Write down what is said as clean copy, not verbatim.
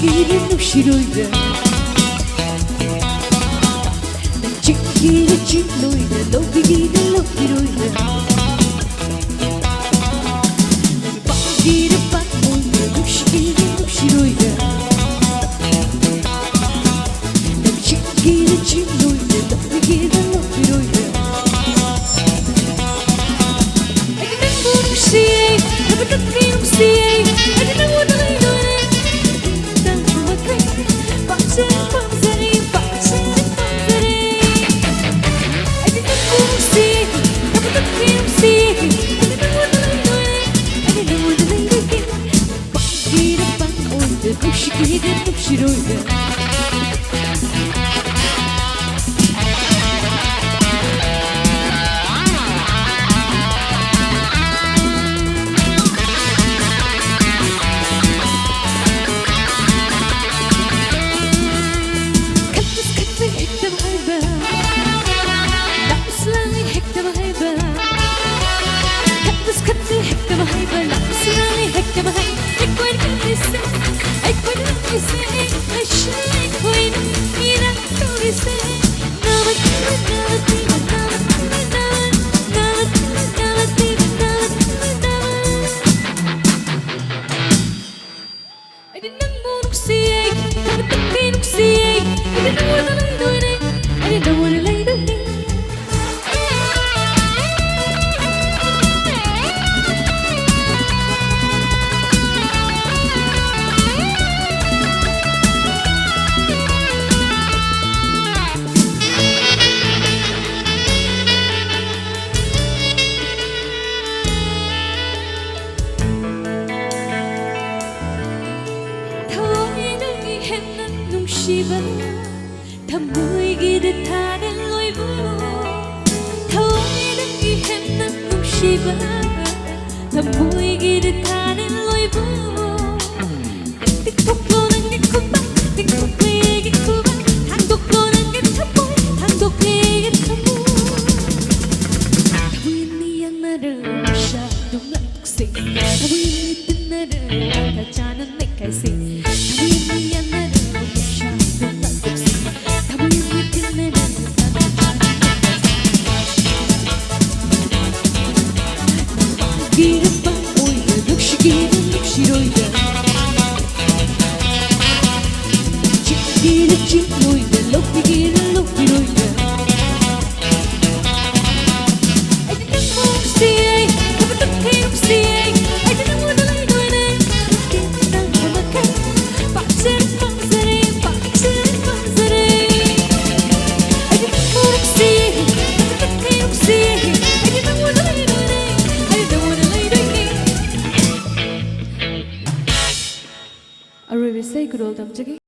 눈시기를 눈시로이다 난 지기를 지로이다 녹이기를 녹이로이다 난 빠기를 빠오이다 눈시기를 눈시로이다 난 지기를 지로이다 녹이기를 녹이로이다 See, have a good dream, see, I don't know what I'm doing. Don't know what I'm doing. Bounce it, bounce it, bounce it, bounce it. I don't know what I'm seeing. Have a good dream, see, I don't know what I'm doing. I don't know what I'm doing. Bangir bang oydu, kuşkidir kuşiroydu. 다 모이기를 타는 로이브 더위는 이해는 눈시바 다 모이기를 타는 로이브 틱톡로는 게 쿠바 틱톡에 게 쿠바 한국로는 게 타보 한국에 게 타보 다위니 양나를 샤동라 톡시 다위니 뜬나를 가자는 내가시 다위니 양나를 Girip bang oyda, nukşigirin nukşiroyda Çigirin çiroyda, lokbigirin lokbiroyda I didn't want to see it, but I can't see it I didn't want to lie doing it Didn't know what I can Bounce it, bounce it I didn't want to see it, but I can't see it I didn't want to lie doing it Arrivederci, good old